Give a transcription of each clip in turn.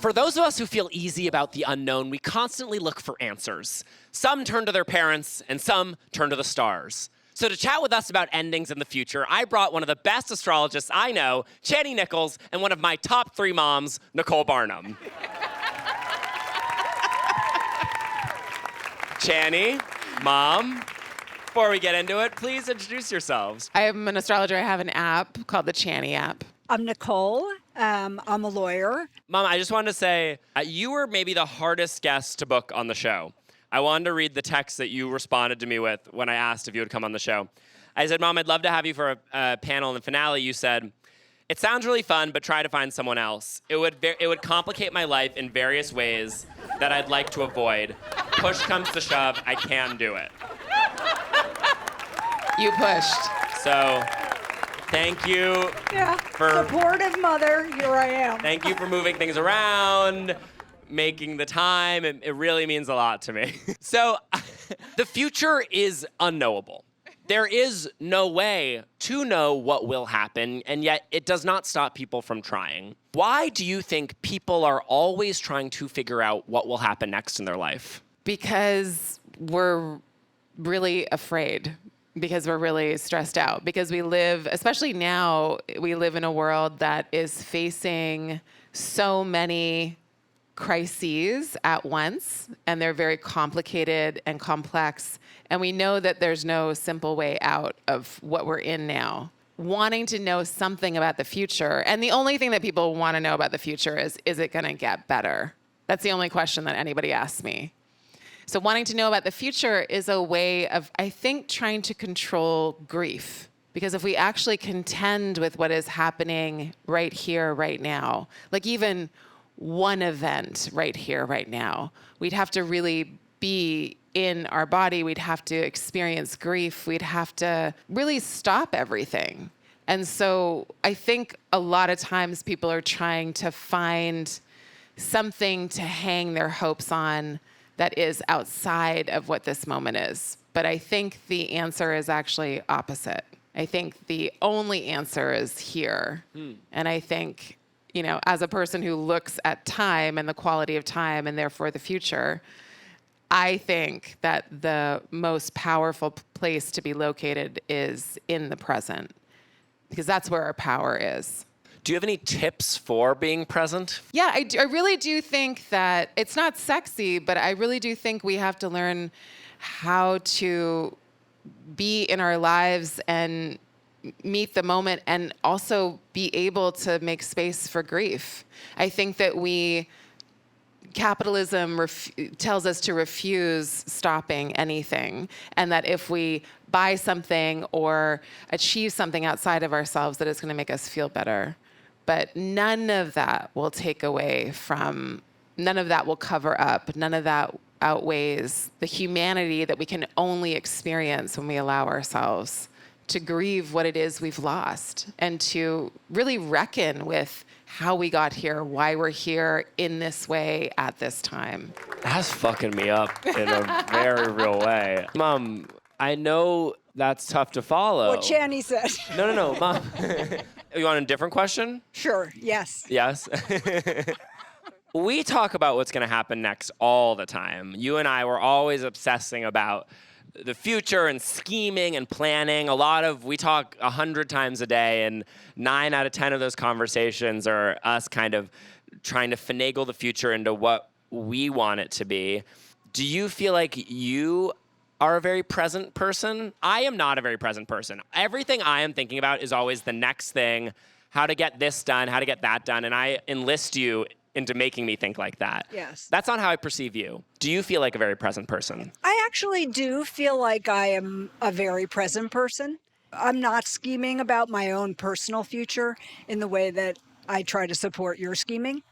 For those of us who feel easy about the unknown, we constantly look for answers. Some turn to their parents, and some turn to the stars. So to chat with us about endings in the future, I brought one of the best astrologists I know, Chani Nicholas, and one of my top 3 moms, Nicole Barnum. Chani, Mom, before we get into it, please introduce yourselves. I am an astrologer. I have an app called the Chani app. I'm Nicole. I'm a lawyer. Mom, I just wanted to say, you were maybe the hardest guest to book on the show. I wanted to read the text that you responded to me with when I asked if you would come on the show. I said, Mom, I'd love to have you for a panel in the finale. You said, it sounds really fun, but try to find someone else. It would complicate my life in various ways that I'd like to avoid. Push comes to shove, I can do it. You pushed. So, thank you for supportive mother. Here I am. Thank you for moving things around, making the time. It really means a lot to me. So, the future is unknowable. There is no way to know what will happen, and yet it does not stop people from trying. Why do you think people are always trying to figure out what will happen next in their life? Because we're really afraid. Because we're really stressed out. Because we live, especially now, we live in a world that is facing so many crises at once, and they're very complicated and complex. And we know that there's no simple way out of what we're in now. Wanting to know something about the future, and the only thing that people want to know about the future is it going to get better? That's the only question that anybody asks me. So wanting to know about the future is a way of, I think, trying to control grief. Because if we actually contend with what is happening right here, right now, like even one event right here, right now, we'd have to really be in our body. We'd have to experience grief. We'd have to really stop everything. And so I think a lot of times people are trying to find something to hang their hopes on that is outside of what this moment is. But I think the answer is actually opposite. I think the only answer is here. And I think, you know, as a person who looks at time and the quality of time and therefore the future, I think that the most powerful place to be located is in the present, because that's where our power is. Do you have any tips for being present? Yeah, I really do think that it's not sexy, but I really do think we have to learn how to be in our lives and meet the moment and also be able to make space for grief. I think that capitalism tells us to refuse stopping anything, and that if we buy something or achieve something outside of ourselves, that it's going to make us feel better. But none of that will none of that will cover up, none of that outweighs the humanity that we can only experience when we allow ourselves to grieve what it is we've lost and to really reckon with how we got here, why we're here in this way at this time. That's fucking me up in a very real way. Mom, I know that's tough to follow. What Chani said. No, Mom. You want a different question? Sure, yes. Yes. We talk about what's going to happen next all the time. You and I were always obsessing about the future and scheming and planning. We talk 100 times a day, and 9 out of 10 of those conversations are us kind of trying to finagle the future into what we want it to be. Do you feel like you are a very present person? I am not a very present person. Everything I am thinking about is always the next thing, how to get this done, how to get that done, and I enlist you into making me think like that. Yes. That's not how I perceive you. Do you feel like a very present person? I actually do feel like I am a very present person. I'm not scheming about my own personal future in the way that I try to support your scheming.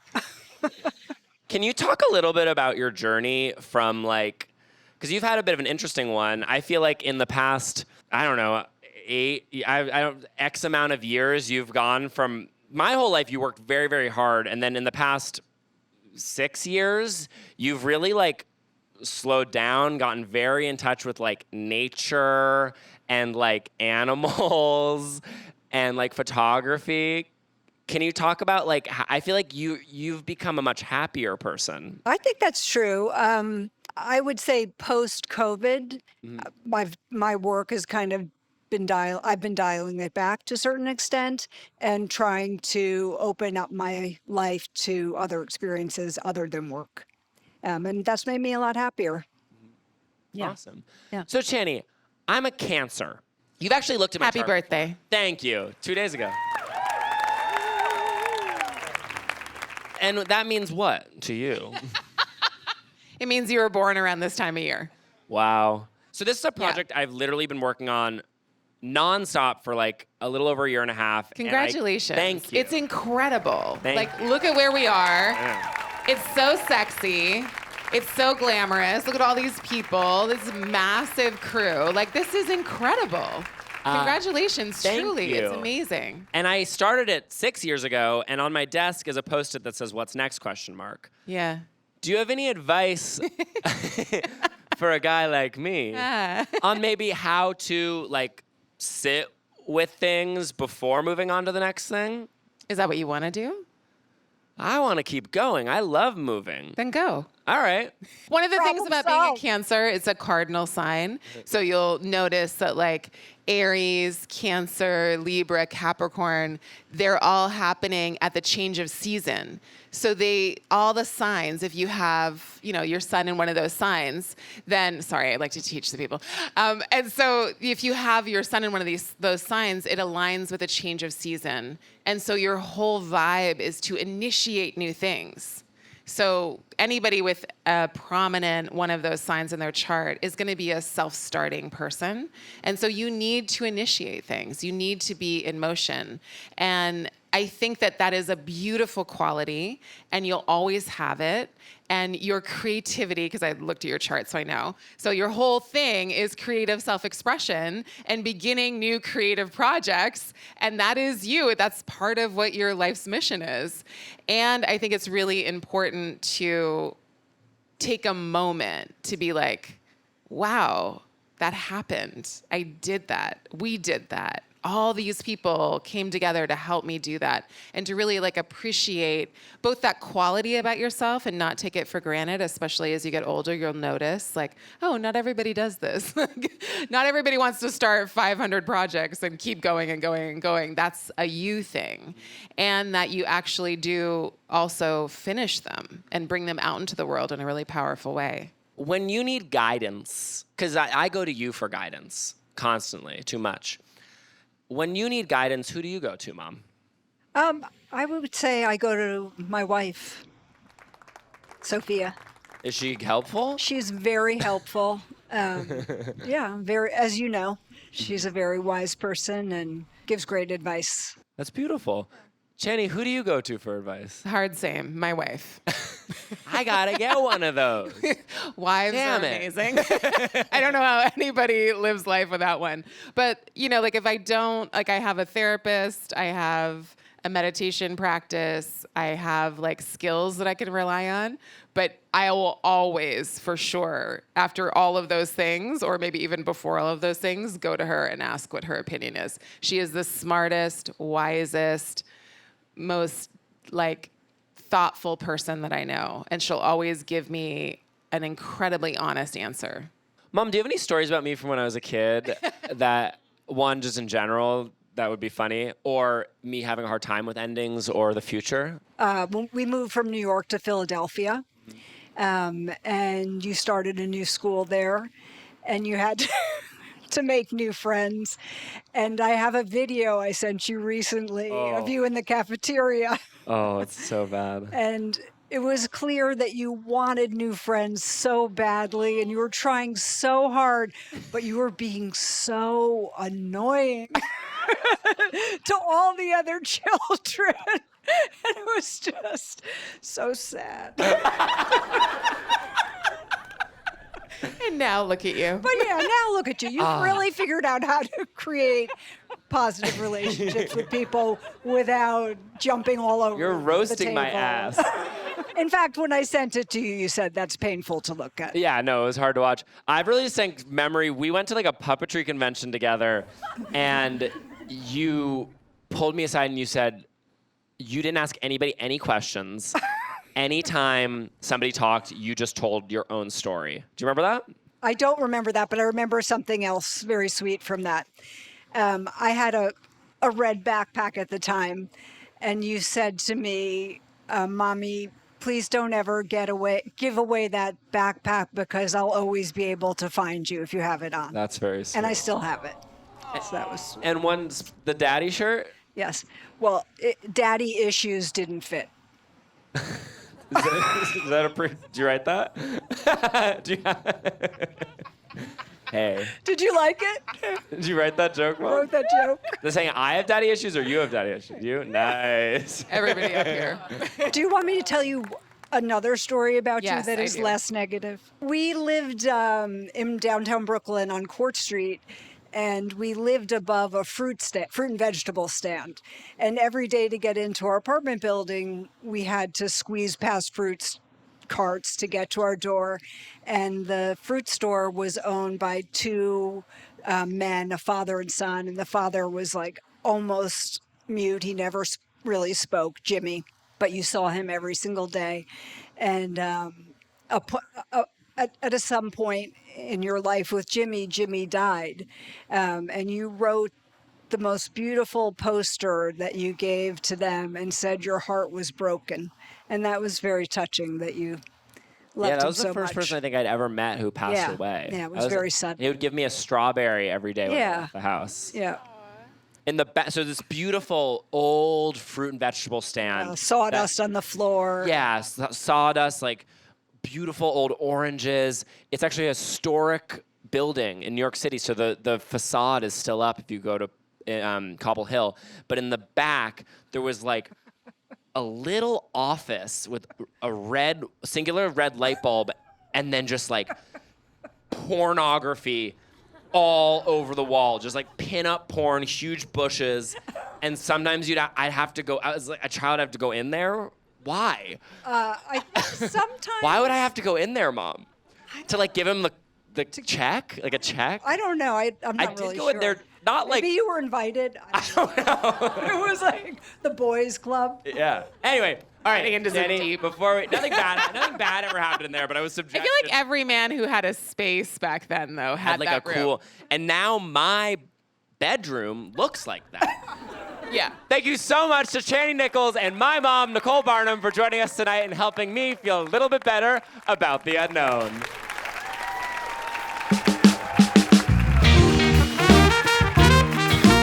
Can you talk a little bit about your journey from because you've had a bit of an interesting one. I feel like in the past, I don't know, X amount of years, you've gone from, my whole life you worked very, very hard. And then in the past 6 years, you've really slowed down, gotten very in touch with nature and animals and photography. Can you talk about like I feel like you've become a much happier person. I think that's true. I would say post-COVID, my work has kind of I've been dialing it back to a certain extent and trying to open up my life to other experiences other than work. And that's made me a lot happier. Yeah. Awesome. Yeah. So Chani, I'm a Cancer. You've actually looked at my Happy chart birthday. before. Thank you. 2 days ago. And that means what to you? It means you were born around this time of year. Wow. So this is a project I've literally been working on nonstop for like a little over a year and a half. Congratulations. Thank you. It's incredible. Thank you. Look at where we are. Yeah. It's so sexy. It's so glamorous. Look at all these people, this massive crew. Like, this is incredible. Congratulations, thank truly. you. It's amazing. And I started it 6 years ago, and on my desk is a Post-it that says, "What's next?" ? Yeah. Do you have any advice for a guy like me on maybe how to like sit with things before moving on to the next thing? Is that what you want to do? I want to keep going. I love moving. Then go. All right. One of the things Problem about being a solved. Cancer, it's a cardinal sign. So you'll notice that like Aries, Cancer, Libra, Capricorn, they're all happening at the change of season. So all the signs, if you have, your sun in one of those signs, then, sorry, I like to teach the people. And so if you have your sun in one of those signs, it aligns with a change of season. And so your whole vibe is to initiate new things. So anybody with a prominent one of those signs in their chart is going to be a self-starting person. And so you need to initiate things. You need to be in motion. And I think that is a beautiful quality, and you'll always have it. And your creativity, because I looked at your chart, so I know. So your whole thing is creative self-expression and beginning new creative projects. And that is you. That's part of what your life's mission is. And I think it's really important to take a moment to be like, wow, that happened. I did that. We did that. All these people came together to help me do that, and to really like appreciate both that quality about yourself and not take it for granted, especially as you get older. You'll notice like, oh, not everybody does this. Not everybody wants to start 500 projects and keep going and going and going. That's a you thing. And that you actually do also finish them and bring them out into the world in a really powerful way. When you need guidance, because I go to you for guidance constantly, too much. When you need guidance, who do you go to, Mom? I would say I go to my wife, Sophia. Is she helpful? She's very helpful. Very, as you know, she's a very wise person and gives great advice. That's beautiful. Chani, who do you go to for advice? Hard same, my wife. I gotta get one of those. Wives Damn are it. amazing. I don't know how anybody lives life without one. But, like if I don't, like I have a therapist, I have a meditation practice, I have like skills that I can rely on, but I will always, for sure, after all of those things, or maybe even before all of those things, go to her and ask what her opinion is. She is the smartest, wisest, most like thoughtful person that I know, and she'll always give me an incredibly honest answer. Mom, do you have any stories about me from when I was a kid that, one, just in general, that would be funny, or me having a hard time with endings or the future? We moved from New York to Philadelphia, and you started a new school there, and you had to make new friends. And I have a video I sent you recently of you in the cafeteria. Oh, it's so bad. And it was clear that you wanted new friends so badly, and you were trying so hard, but you were being so annoying to all the other children. And it was just so sad. And now look at you. But yeah, now look at you. You've really figured out how to create positive relationships with people without jumping all over You're the roasting my table. ass. In fact, when I sent it to you, you said that's painful to look at. Yeah, no, it was hard to watch. I've really just think memory. We went to like a puppetry convention together, and you pulled me aside and you said, you didn't ask anybody any questions. Anytime somebody talked, you just told your own story. Do you remember that? I don't remember that, but I remember something else very sweet from that. I had a red backpack at the time, and you said to me, Mommy, please don't ever give away that backpack because I'll always be able to find you if you have it on. That's very sweet. And I still have it. So that was sweet. And one's the daddy shirt? Yes. Well, daddy issues didn't fit. Is that a did you write that? Hey. Did you like it? Did you write that joke, I Mom? wrote that joke. They're saying I have daddy issues or you have daddy issues? You? Nice. Everybody up here. Do you want me to tell you another story about Yes, you that I is do. less negative? We lived in downtown Brooklyn on Court Street, and we lived above a fruit and vegetable stand. And every day to get into our apartment building, we had to squeeze past fruit carts to get to our door. And the fruit store was owned by two men, a father and son. And the father was like almost mute. He never really spoke, Jimmy, but you saw him every single day. And at some point in your life with Jimmy died. And you wrote the most beautiful poster that you gave to them and said your heart was broken. And that was very touching that you loved Yeah, that him was the so first much. person I think I'd ever met who passed Yeah. away. Yeah, it was very sudden. He would give me a strawberry every day when I Yeah. left the house. Yeah. In the back, so this beautiful old fruit and vegetable stand. Sawdust on the floor. Yeah, sawdust, like beautiful old oranges. It's actually a historic building in New York City, so the facade is still up if you go to Cobble Hill. But in the back, there was like a little office with a singular red light bulb, and then just like pornography all over the wall, just like pin-up porn, huge bushes, and sometimes I'd have to go. I was like a child, I'd have to go in there. Why? Sometimes. Why would I have to go in there, Mom? To like give him the check, like a check? I don't know. I'm I not did really go sure. in there, not like. Maybe you were invited. I don't know. It was like the boys' club. Yeah. Anyway, all right, Getting into some Danny, deep- nothing bad ever happened in there, but I was I subjected. feel like every man who had a space back then, though, had like that a room. cool, and now my bedroom looks like that. Yeah. Thank you so much to Chani Nicholas and my mom, Nicole Barnum, for joining us tonight and helping me feel a little bit better about the unknown.